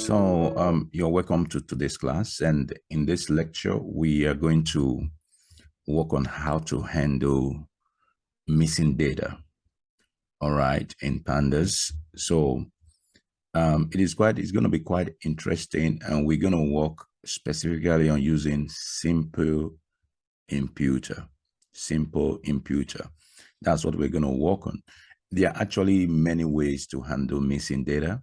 You're welcome to today's class, and in this lecture, we are going to work on how to handle missing data, all right, in pandas. It's going to be quite interesting, and we're going to work specifically on using SimpleImputer. SimpleImputer. That's what we're going to work on. There are actually many ways to handle missing data,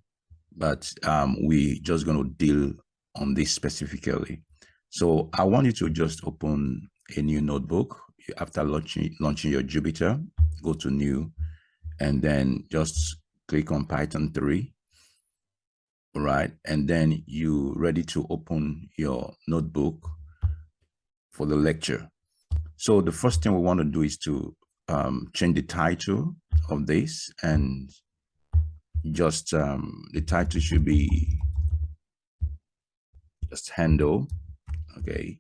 but we're just going to deal on this specifically. So I want you to just open a new notebook. After launching your Jupyter, go to new, and then just click on Python 3. All right, and then you're ready to open your notebook for the lecture. So the first thing we want to do is to change the title of this, and just the title should be just handle, okay,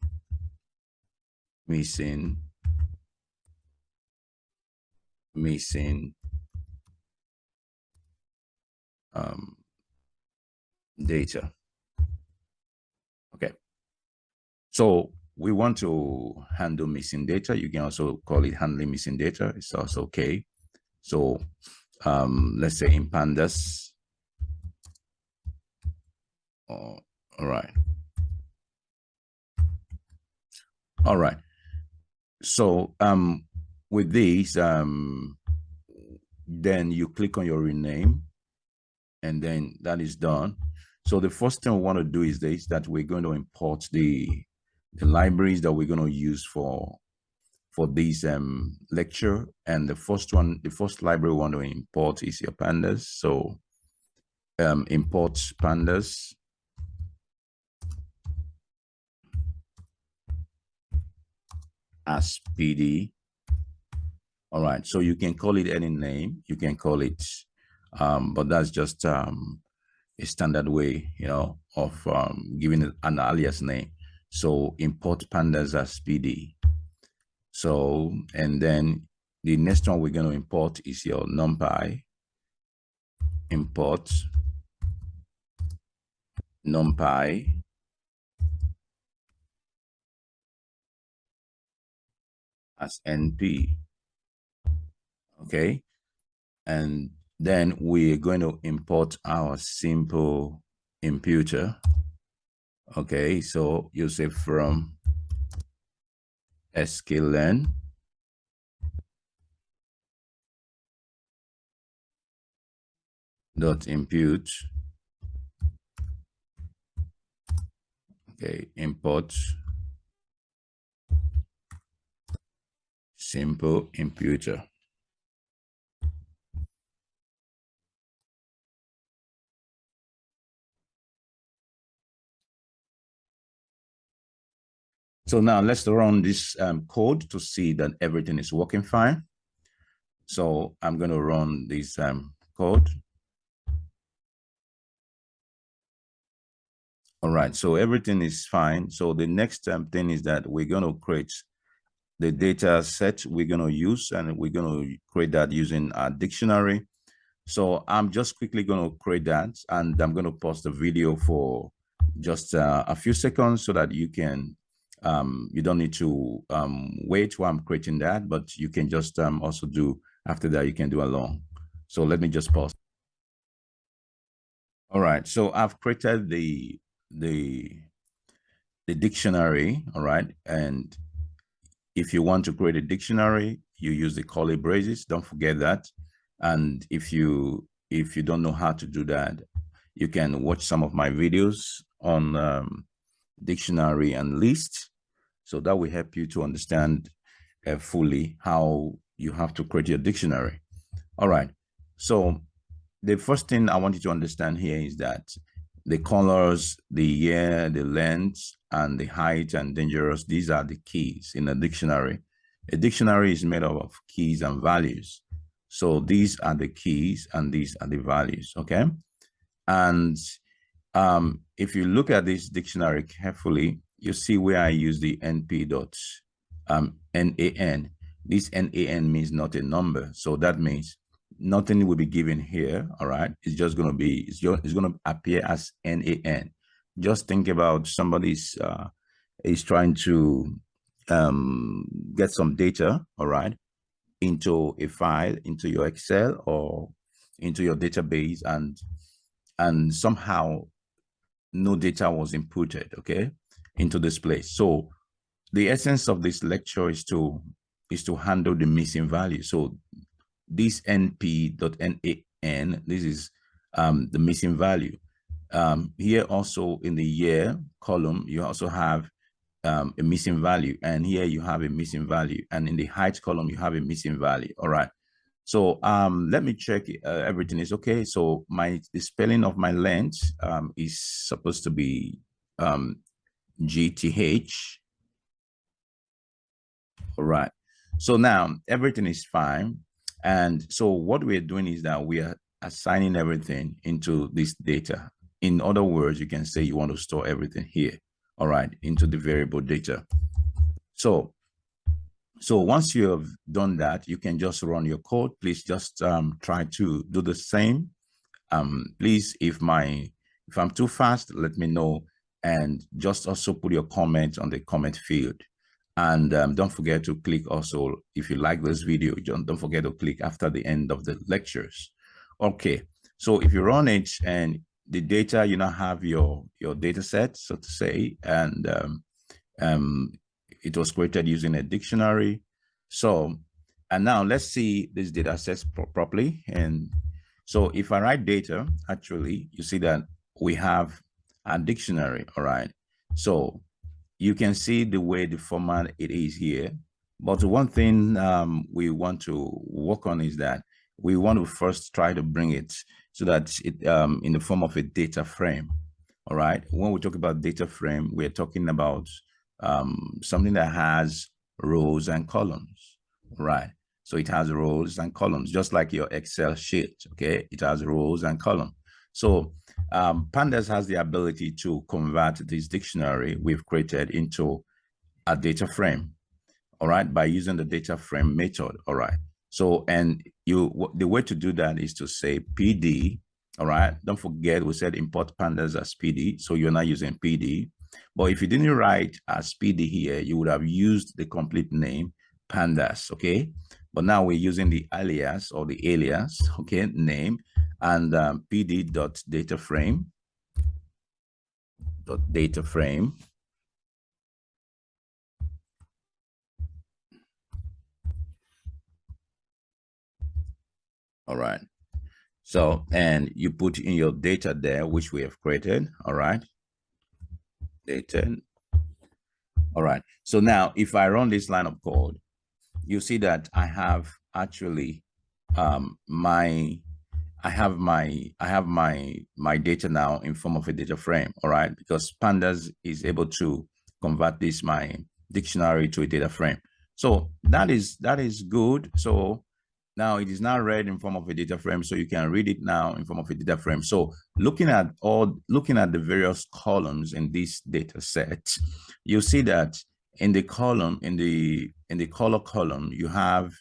missing data. Okay, so we want to handle missing data. You can also call it handling missing data. It's also okay. So let's say in pandas. All right. So with these, then you click on your rename, and then that is done. So the first thing we want to do is this, that we're going to import the libraries that we're going to use for this lecture. And the first library we want to import is your pandas. So import pandas. As PD. All right, so you can call it any name. You can call it, but that's just a standard way, of giving it an alias name. So import pandas as PD. So, and then the next one we're going to import is your NumPy. Import NumPy as NP. Okay, and then we're going to import our SimpleImputer. Okay, so you say from sklearn .impute. Okay, import SimpleImputer. So now let's run this code to see that everything is working fine. So I'm going to run this code. All right, so everything is fine. So the next thing is that we're going to create the data set we're going to use, and we're going to create that using our dictionary. So I'm just quickly going to create that, and I'm going to pause the video for just a few seconds so that you can you don't need to wait while I'm creating that, but you can just also do after that. You can do along. So let me just pause. All right, so I've created the dictionary. All right, and if you want to create a dictionary, you use the curly braces. Don't forget that. And if you don't know how to do that, you can watch some of my videos on dictionary and list. So that will help you to understand fully how you have to create your dictionary. All right. So the first thing I want you to understand here is that the colors, the year, the length, and the height and dangerous, these are the keys in a dictionary. A dictionary is made up of keys and values. So these are the keys and these are the values, okay? And if you look at this dictionary carefully, you see where I use the NP NaN. This NaN means not a number. So that means nothing will be given here. All right, it's just going to be, it's going to appear as NaN. Just think about somebody's is trying to get some data, all right, into a file, into your Excel or into your database, and somehow no data was inputted, okay, into this place. So the essence of this lecture is to handle the missing value. So this np.nan, this is the missing value. Here also in the year column, you also have a missing value, and here you have a missing value, and in the height column you have a missing value. All right, so let me check everything is okay. So the spelling of my length is supposed to be GTH. All right, so now everything is fine. And so what we're doing is that we are assigning everything into this data. In other words, you can say you want to store everything here, all right, into the variable data. So once you have done that, you can just run your code. Please just try to do the same. Please, if I'm too fast, let me know, and just also put your comment on the comment field. And don't forget to click also, if you like this video, don't forget to click after the end of the lectures. Okay, so if you run it and the data, you now have your data set, so to say, and it was created using a dictionary. So, and now let's see this data set properly. And so if I write data, actually, you see that we have a dictionary, all right? So you can see the way the format it is here. But one thing we want to work on is that we want to first try to bring it so that it in the form of a data frame. All right. When we talk about data frame, we're talking about something that has rows and columns. Right. So it has rows and columns, just like your Excel sheet. Okay. It has rows and columns. So Pandas has the ability to convert this dictionary we've created into a data frame, all right, by using the data frame method, all right. So, and the way to do that is to say PD, all right. Don't forget we said import pandas as PD, so you're not using PD. But if you didn't write as PD here, you would have used the complete name pandas, okay? But now we're using the alias or the alias, okay, name, and pd.dataframe, all right. So, and you put in your data there, which we have created, all right, data. All right, so now if I run this line of code, you see that I have actually my data now in form of a data frame, all right, because Pandas is able to convert my dictionary to a data frame. So that is good. So now it is now read in form of a data frame, so you can read it now in form of a data frame. So looking at the various columns in this data set, you see that in the column, in the color column, you have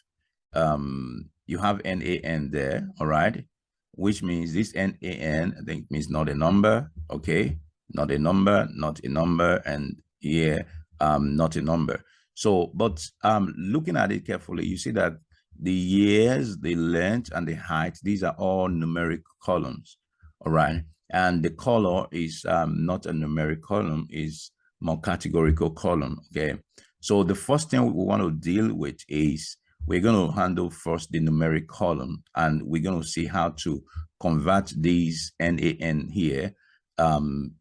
NaN there, all right, which means this NaN, I think, means not a number, okay, not a number, and here not a number. So, but looking at it carefully, you see that the years, the length, and the height, these are all numeric columns, all right, and the color is not a numeric column, is more categorical column, okay. So the first thing we want to deal with is we're going to handle first the numeric column, and we're going to see how to convert these NaN here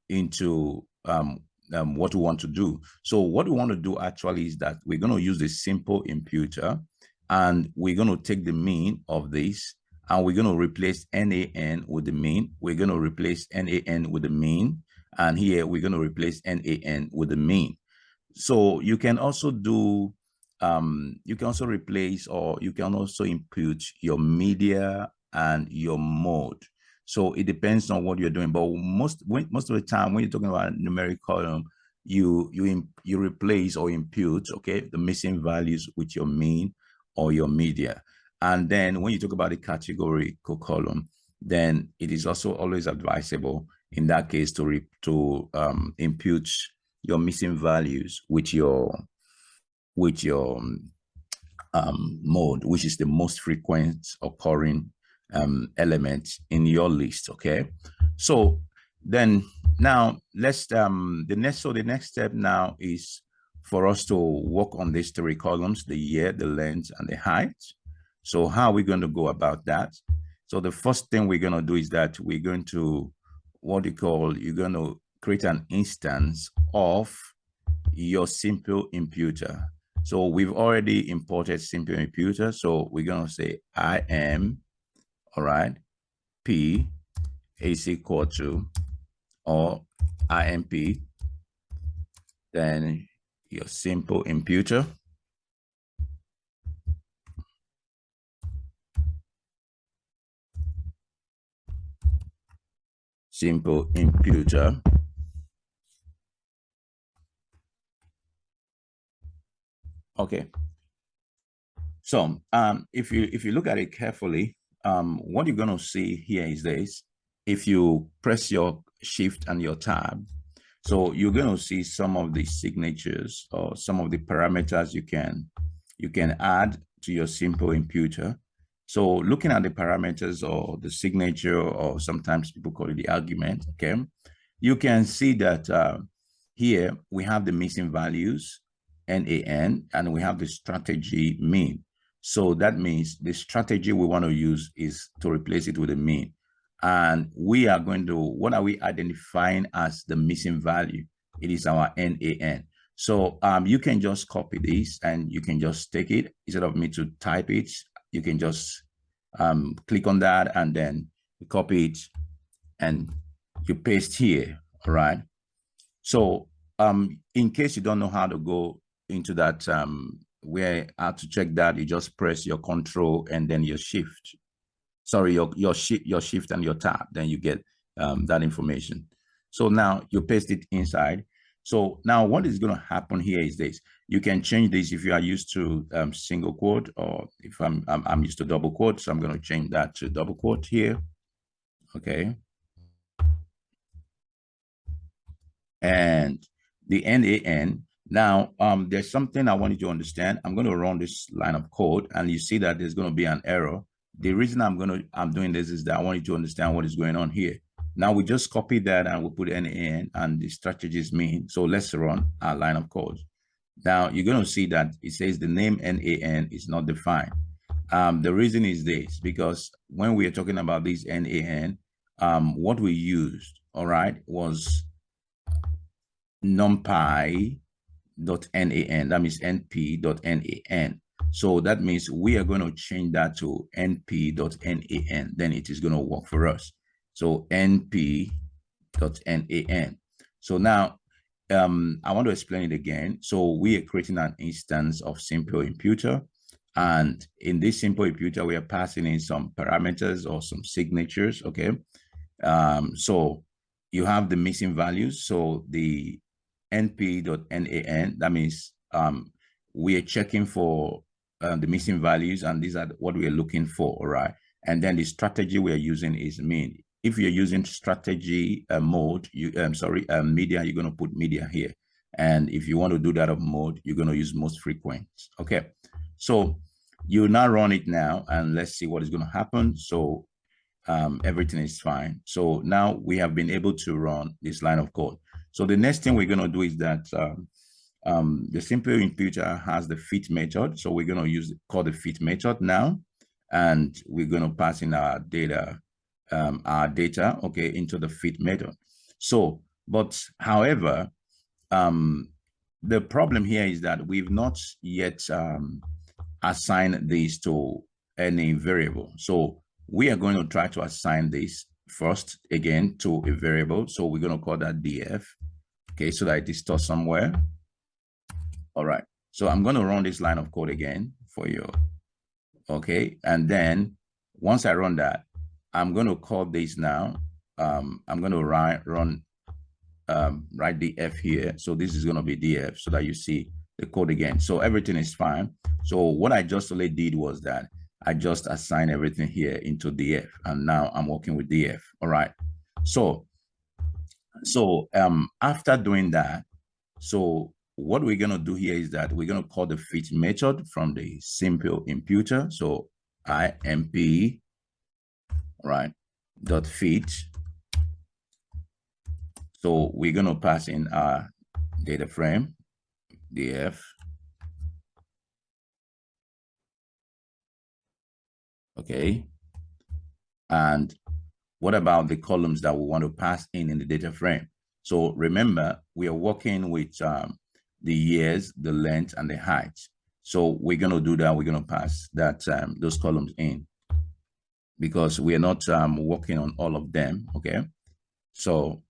into what we want to do. So what we want to do actually is that we're going to use the SimpleImputer, and we're going to take the mean of this, and we're going to replace NaN with the mean. We're going to replace NaN with the mean, and here we're going to replace NaN with the mean. So you can also do you can also replace, or you can also input your media and your mode. So it depends on what you're doing. But most of the time, when you're talking about numeric column, you replace or input, okay, the missing values with your mean or your media. And then when you talk about the category column, then it is also always advisable in that case to impute your missing values with your mode, which is the most frequent occurring element in your list. Okay, so then now let's the next step now is for us to work on these three columns: the year, the length, and the height. So how are we going to go about that? So the first thing we're going to do is that we're going to you're going to create an instance of your SimpleImputer. So we've already imported SimpleImputer. So we're going to say IM, all right, P is equal to, or IMP, then your SimpleImputer. SimpleImputer. Okay. So if you look at it carefully, what you're going to see here is this. If you press your shift and your tab, so you're going to see some of the signatures or some of the parameters you can add to your SimpleImputer. So looking at the parameters or the signature, or sometimes people call it the argument, okay, you can see that here we have the missing values, NaN, and we have the strategy mean. So that means the strategy we want to use is to replace it with a mean. And we are going to, what are we identifying as the missing value? It is our NaN. So you can just copy this and you can just take it. Instead of me to type it, you can just click on that and then copy it and you paste here, all right? So in case you don't know how to go into that, where how to check that, you just press your control and then your shift. Sorry, your shift and your tab, then you get that information. So now you paste it inside. So now what is going to happen here is this. You can change this if you are used to single quote, or if I'm used to double quote. So I'm going to change that to double quote here. Okay. And the NaN. Now, there's something I want you to understand. I'm going to run this line of code, and you see that there's going to be an error. The reason I'm doing this is that I want you to understand what is going on here. Now we just copy that and we put NaN and the strategies mean. So let's run our line of code. Now you're going to see that it says the name NaN is not defined. The reason is this, because when we are talking about this NaN, what we used, all right, was numpy.nan. That means np.nan. So that means we are going to change that to np.nan. Then it is going to work for us. So np.nan. So now I want to explain it again. So we are creating an instance of SimpleImputer. And in this SimpleImputer, we are passing in some parameters or some signatures. Okay. So you have the missing values. So the np.nan, that means we are checking for the missing values, and these are what we are looking for, all right? And then the strategy we are using is mean. If you're using strategy mode, media, you're going to put media here. And if you want to do that of mode, you're going to use most frequent. Okay, so you now run it now, and let's see what is going to happen. So everything is fine. So now we have been able to run this line of code. So the next thing we're going to do is that the SimpleImputer has the fit method. So we're going to call the fit method now, and we're going to pass in our data, okay, into the fit method. So, but however, the problem here is that we've not yet assigned this to any variable. So we are going to try to assign this first again to a variable. So we're going to call that df, okay, so that it is stored somewhere. All right, so I'm going to run this line of code again for you. Okay, and then once I run that, I'm going to call this now. I'm going to write df here. So this is going to be df, so that you see the code again. So everything is fine. So what I just only did was that I just assign everything here into df, and now I'm working with df. All right. So after doing that, so what we're going to do here is that we're going to call the fit method from the SimpleImputer. So imp, right, dot fit. So we're going to pass in our data frame, df. Okay. And what about the columns that we want to pass in the data frame? So remember, we are working with the years, the length, and the height. So we're going to do that. We're going to pass that those columns in, because we are not working on all of them. Okay. So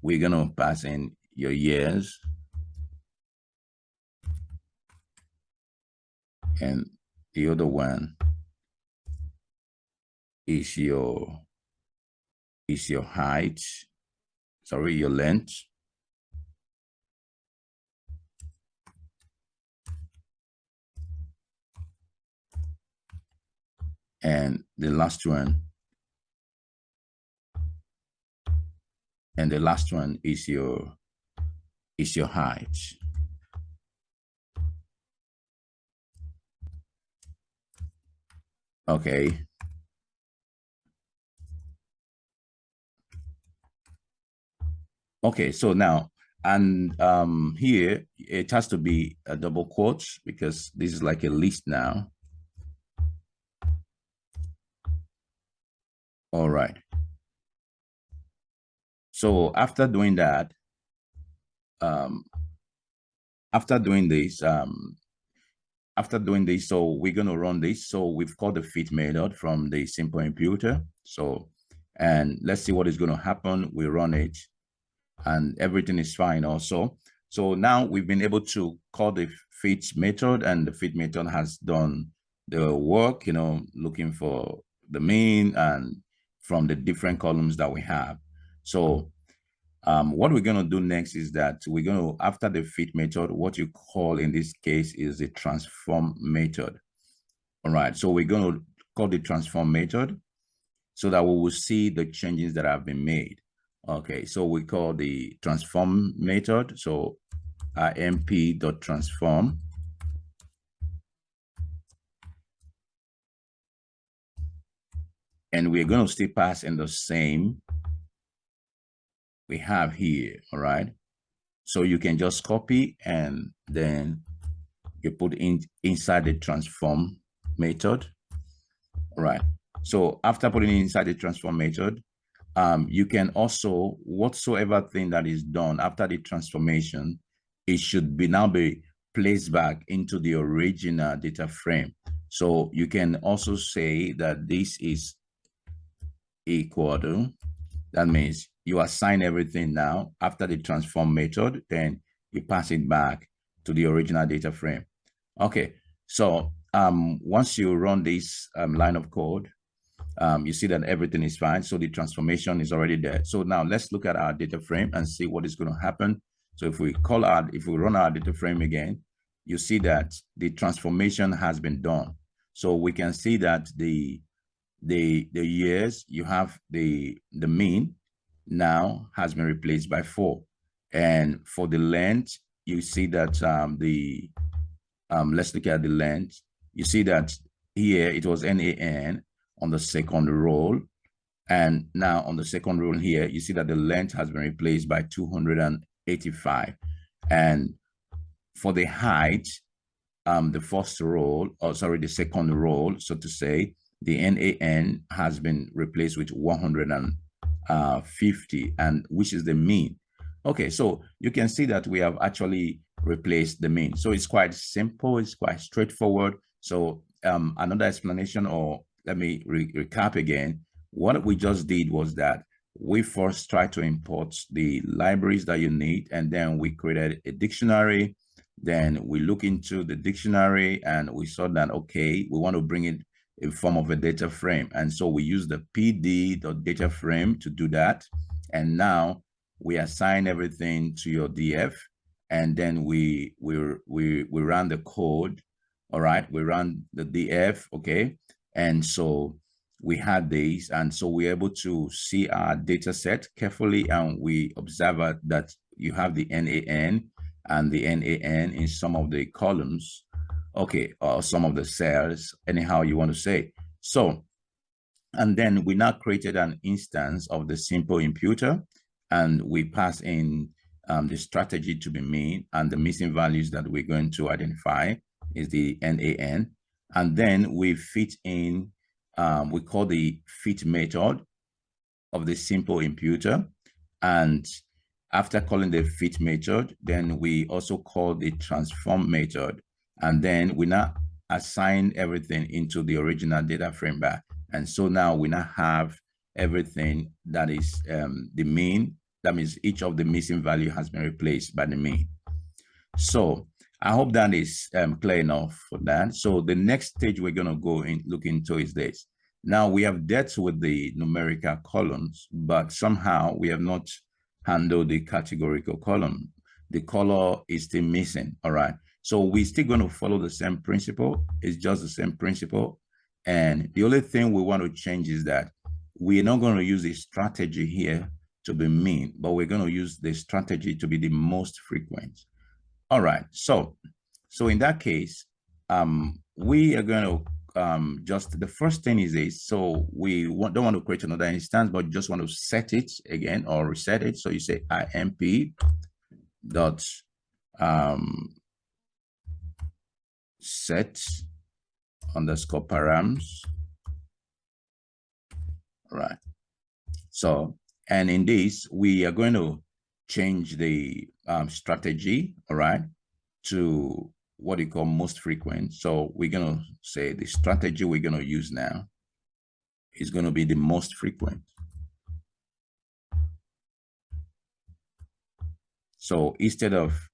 we're going to pass in your years, and the other one is your height, sorry, your length. And the last one, is your height. Okay. Okay, so now, and here it has to be a double quotes, because this is like a list now. All right. So after doing that, after doing this, so we're going to run this. So we've called the fit method from the SimpleImputer. So, and let's see what is going to happen. We run it, and everything is fine also. So now we've been able to call the fit method, and the fit method has done the work, you know, looking for the mean and from the different columns that we have. So what we're going to do next is that we're going to, after the fit method, what you call in this case is the transform method. All right, so we're going to call the transform method so that we will see the changes that have been made. Okay, so we call the transform method. So imp.transform. And we're going to still pass in the same we have here. All right. So you can just copy and then you put in inside the transform method. All right. So after putting it inside the transform method, you can also, whatsoever thing that is done after the transformation, it should be now be placed back into the original data frame. So you can also say that this is equal to, that means you assign everything now after the transform method, then you pass it back to the original data frame. Okay, so once you run this line of code, you see that everything is fine. So the transformation is already there. So now let's look at our data frame and see what is going to happen. So if we run our data frame again, you see that the transformation has been done. So we can see that the years, you have the mean now has been replaced by 4. And for the length, you see that let's look at the length. You see that here it was NaN on the second row, and now on the second row here, you see that the length has been replaced by 285. And for the height, the first row, or sorry, the second row, so to say, the NaN has been replaced with 150, and which is the mean. Okay, so you can see that we have actually replaced the mean. So it's quite simple, it's quite straightforward. So another explanation, or let me recap again. What we just did was that we first tried to import the libraries that you need, and then we created a dictionary. Then we look into the dictionary and we saw that, okay, we want to bring it in form of a data frame. And so we use the pd.data frame to do that. And now we assign everything to your df, and then we run the code. All right, we run the df, okay, And so we had these, and so we're able to see our data set carefully, and we observe that you have the NAN and the NAN in some of the columns, okay, or some of the cells, anyhow you want to say. So, and then we now created an instance of the SimpleImputer, and we pass in the strategy to be mean, and the missing values that we're going to identify is the NAN. And then we fit in, we call the fit method of the SimpleImputer. And after calling the fit method, then we also call the transform method. And then we now assign everything into the original data frame bar. And so now we now have everything that is the mean. That means each of the missing value has been replaced by the mean. So I hope that is clear enough for that. So the next stage we're going to go and look into is this. Now we have dealt with the numerical columns, but somehow we have not handled the categorical column. The color is still missing. All right. So we're still going to follow the same principle. It's just the same principle. And the only thing we want to change is that we're not going to use a strategy here to be mean, but we're going to use the strategy to be the most frequent. All right, so in that case, we are going to just, the first thing is this. So we don't want to create another instance, but just want to set it again or reset it. So you say imp dot set underscore params. All right. So, and in this, we are going to change the strategy, all right, to what you call most frequent. So we're going to say the strategy we're going to use now is going to be the most frequent. So instead of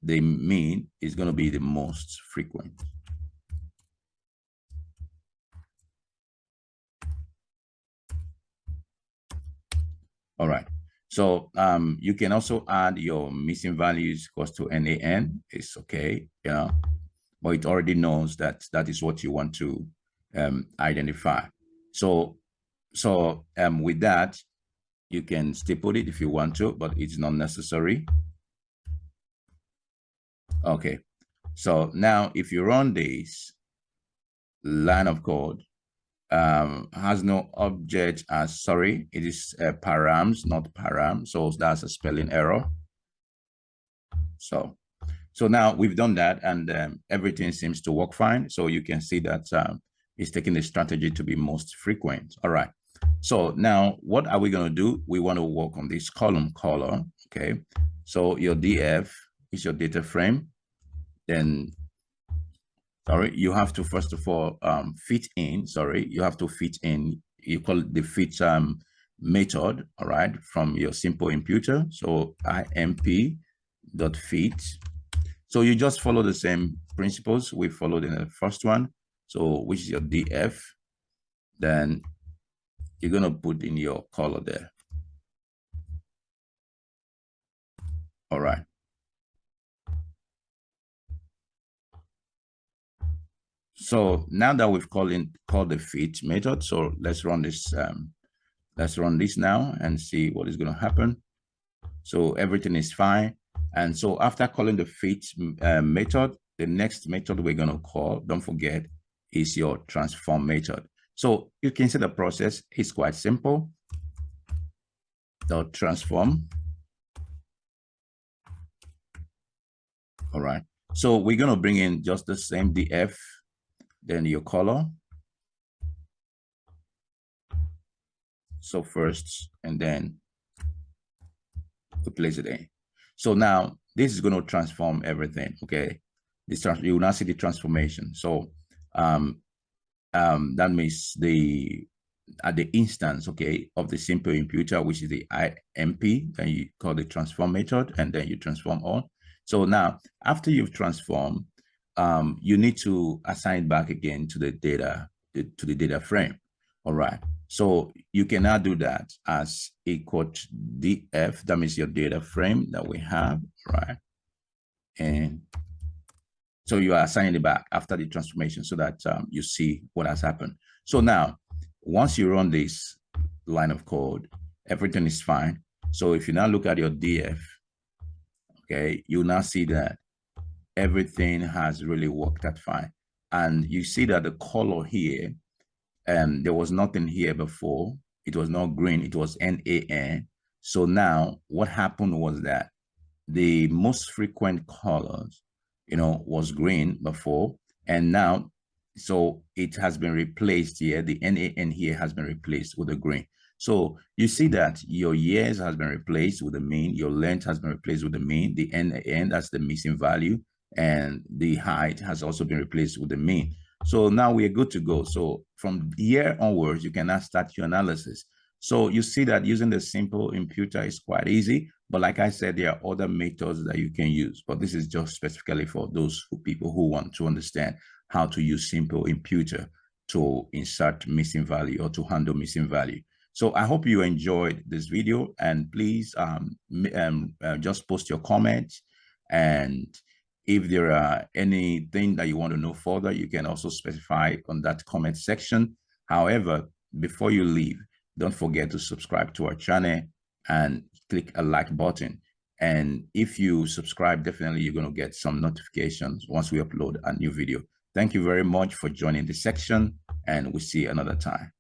the mean, it's going to be the most frequent. All right. So you can also add your missing values equals to NAN. It's okay, yeah, but it already knows that that is what you want to identify. So with that, you can still put it if you want to, but it's not necessary. Okay. So now if you run this line of code, has no object as, sorry, it is params, not param. So that's a spelling error. So now we've done that, and everything seems to work fine. So you can see that it's taking the strategy to be most frequent. All right. So now what are we going to do? We want to work on this column color. Okay. So your DF is your data frame. Then, sorry, you have to first of all fit in. Sorry, you have to fit in. You call it the fit method. All right, from your SimpleImputer. So imp.fit. So you just follow the same principles we followed in the first one. So which is your DF. Then you're gonna put in your color there. All right. So now that we've called the fit method, so let's run this. Let's run this now and see what is going to happen. So everything is fine. And so after calling the fit method, the next method we're going to call, don't forget, is your transform method. So you can see the process is quite simple. Dot transform. All right. So we're going to bring in just the same DF, then your color. So first, and then we place it in. So now this is going to transform everything. Okay, you will now see the transformation. So that means at the instance, okay, of the SimpleImputer, which is the imp, then you call the transform method, and then you transform all. So now after you've transformed, you need to assign back again to the data frame. All right. So you can now do that as equal to df, that means your data frame that we have, right? And So you are assigning it back after the transformation so that you see what has happened. So now, once you run this line of code, everything is fine. So if you now look at your DF, okay, you now see that everything has really worked out fine. And you see that the color here, there was nothing here before. It was not green, it was NaN. So now what happened was that the most frequent colors, was green before, and now, so it has been replaced here. The NaN here has been replaced with the green. So you see that your years has been replaced with the mean, your length has been replaced with the mean, the NaN, that's the missing value, and the height has also been replaced with the mean. So now we are good to go. So from here onwards, you can now start your analysis. So you see that using the SimpleImputer is quite easy. But like I said, there are other methods that you can use. But this is just specifically for those people who want to understand how to use SimpleImputer to insert missing value or to handle missing value. So I hope you enjoyed this video, and please just post your comments. And if there are anything that you want to know further, you can also specify on that comment section. However, before you leave, don't forget to subscribe to our channel and click a like button. And if you subscribe, definitely you're going to get some notifications once we upload a new video. Thank you very much for joining this section, and we'll see you another time.